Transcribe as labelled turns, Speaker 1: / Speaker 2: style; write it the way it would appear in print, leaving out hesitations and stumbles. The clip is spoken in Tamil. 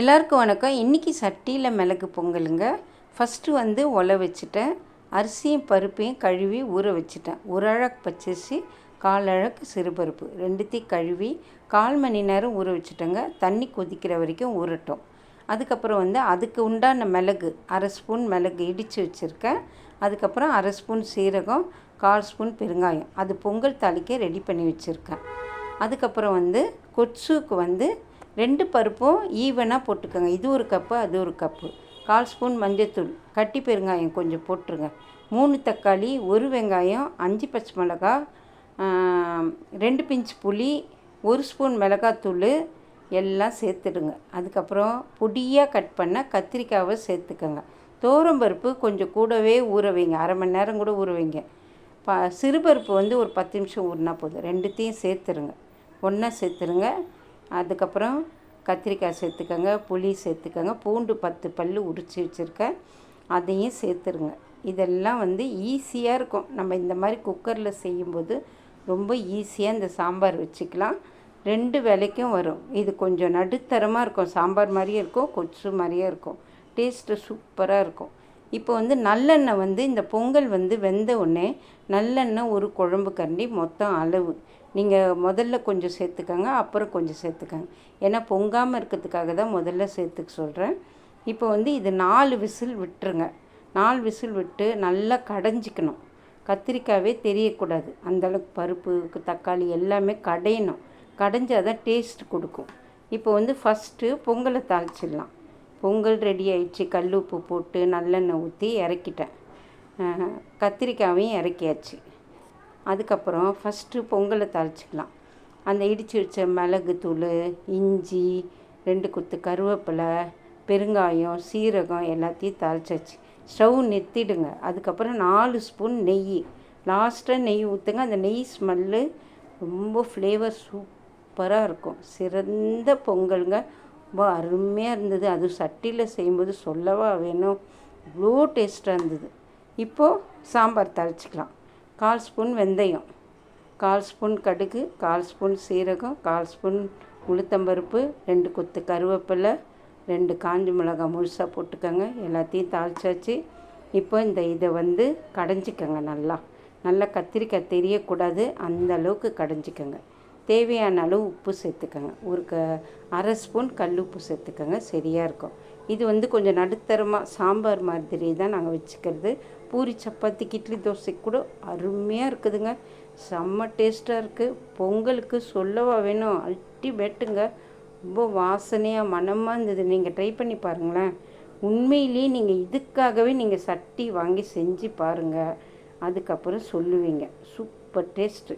Speaker 1: எல்லாருக்கும் வணக்கம். இன்றைக்கி சட்டியில் மிளகு பொங்கலுங்க. ஃபஸ்ட்டு ஒலை வச்சுட்டேன். அரிசியும் பருப்பையும் கழுவி ஊற வச்சுட்டேன். ஒரு அழகு பச்சரிசி, 1/4 அழகு சிறுபருப்பு ரெண்டுத்தையும் கழுவி 1/4 மணி நேரம் ஊற வச்சுட்டேங்க. தண்ணி கொதிக்கிற வரைக்கும் ஊறட்டும். அதுக்கப்புறம் அதுக்கு உண்டான மிளகு 1/2 ஸ்பூன் மிளகு இடித்து வச்சுருக்கேன். அதுக்கப்புறம் 1/2 ஸ்பூன் சீரகம், 1/4 ஸ்பூன் பெருங்காயம், அது பொங்கல் தாளிக்க ரெடி பண்ணி வச்சுருக்கேன். அதுக்கப்புறம் கொட்ஸுக்கு 2 பருப்பும் ஈவனாக போட்டுக்கோங்க. இது ஒரு கப்பு, அது ஒரு கப்பு. 1/4 ஸ்பூன் மஞ்சத்தூள், கட்டி பெருங்காயம் கொஞ்சம் போட்டுருங்க. 3 தக்காளி, 1 வெங்காயம், 5 பச்சை மிளகா, 2 பிஞ்சு புளி, 1 ஸ்பூன் மிளகாத்தூள் எல்லாம் சேர்த்துடுங்க. அதுக்கப்புறம் பொடியாக கட் பண்ண கத்திரிக்காவை சேர்த்துக்கோங்க. துவரம்பருப்பு கொஞ்சம் கூடவே ஊற வைங்க, 1/2 மணி நேரம் கூட ஊற வைங்க. சிறுபருப்பு ஒரு 10 நிமிஷம் ஊறினா போதும். ரெண்டுத்தையும் சேர்த்துருங்க, ஒன்றா சேர்த்துருங்க. அதுக்கப்புறம் கத்திரிக்காய் சேர்த்துக்கோங்க, புளி சேர்த்துக்கோங்க, பூண்டு 10 பல் உரித்து வச்சுருக்கேன், அதையும் சேர்த்துருங்க. இதெல்லாம் ஈஸியாக இருக்கும். நம்ம இந்த மாதிரி குக்கரில் செய்யும்போது ரொம்ப ஈஸியாக இந்த சாம்பார் வச்சுக்கலாம். 2 வேளைக்கும் வரும். இது கொஞ்சம் நடுத்தரமாக இருக்கும். சாம்பார் மாதிரியே இருக்கும், கொச்சு மாதிரியே இருக்கும். டேஸ்ட்டு சூப்பராக இருக்கும். இப்போ நல்லெண்ணெய் இந்த பொங்கல் வெந்த உடனே நல்லெண்ணெய் ஒரு குழம்பு கரண்டி மொத்தம் அளவு. நீங்கள் முதல்ல கொஞ்சம் சேர்த்துக்கோங்க, அப்புறம் கொஞ்சம் சேர்த்துக்கோங்க. ஏன்னா பொங்காமல் இருக்கிறதுக்காக தான் முதல்ல சேர்த்துக்க சொல்கிறேன். இப்போ இது 4 விசில் விட்டுருங்க. 4 விசில் விட்டு நல்லா கடைஞ்சிக்கணும். கத்திரிக்காவே தெரியக்கூடாது. அந்தளவுக்கு பருப்பு, தக்காளி எல்லாமே கடையணும். கடைஞ்சால் தான் டேஸ்ட் கொடுக்கும். இப்போ ஃபஸ்ட்டு பொங்கலை தாளிச்சிடலாம். பொங்கல் ரெடி ஆயிடுச்சு. கல் உப்பு போட்டு நல்லெண்ணெய் ஊற்றி இறக்கிட்டேன். கத்திரிக்காவையும் இறக்கியாச்சு. அதுக்கப்புறம் ஃபஸ்ட்டு பொங்கலை தாளிச்சிக்கலாம். அந்த இடித்து வச்ச மிளகு தூள், இஞ்சி, 2 கொத்து கருவேப்பிலை, பெருங்காயம், சீரகம் எல்லாத்தையும் தாளிச்சாச்சு. ஸ்டவ் நிறுத்திடுங்க. அதுக்கப்புறம் 4 ஸ்பூன் நெய், லாஸ்ட்டாக நெய் ஊற்றுங்க. அந்த நெய் ஸ்மெல்லு ரொம்ப ஃப்ளேவர் சூப்பராக இருக்கும். சிறந்த பொங்கலுங்க. ரொம்ப அருமையாக இருந்தது. அதுவும் சட்டியில் செய்யும்போது சொல்லவா வேணும், இவ்வளோ டேஸ்ட்டாக இருந்தது. இப்போது சாம்பார் தாளிச்சிக்கலாம். 1/4 ஸ்பூன் வெந்தயம், 1/4 ஸ்பூன் கடுகு, 1/4 ஸ்பூன் சீரகம், 1/4 ஸ்பூன் உளுத்தம்பருப்பு, 2 கொத்து கருவேப்பிலை, 2 காஞ்ச மிளகாய் முழுசாக போட்டுக்கோங்க. எல்லாத்தையும் தாளிச்சாச்சு. இப்போ இதை கடைஞ்சிக்கோங்க. நல்லா கத்திரிக்காய் தெரியக்கூடாது, அந்த அளவுக்கு கடைஞ்சிக்கோங்க. தேவையான அளவு உப்பு சேர்த்துக்கோங்க. ஒரு 1/2 ஸ்பூன் கல் உப்பு சேர்த்துக்கோங்க, சரியாக இருக்கும். இது கொஞ்சம் நடுத்தரமாக சாம்பார் மாதிரி தான் நாங்கள் வச்சுக்கிறது. பூரி, சப்பாத்திக்கு, இட்லி, தோசைக்கு கூட அருமையாக இருக்குதுங்க. செம்ம டேஸ்ட்டாக இருக்குது. பொங்கலுக்கு சொல்லவா வேணும், அல்டிமேட்டுங்க. ரொம்ப வாசனையாக மணமாக இருந்தது. நீங்கள் ட்ரை பண்ணி பாருங்களேன். உண்மையிலேயே நீங்கள் இதுக்காகவே நீங்கள் சட்டி வாங்கி செஞ்சு பாருங்கள். அதுக்கப்புறம் சொல்லுவீங்க, சூப்பர் டேஸ்ட்டு.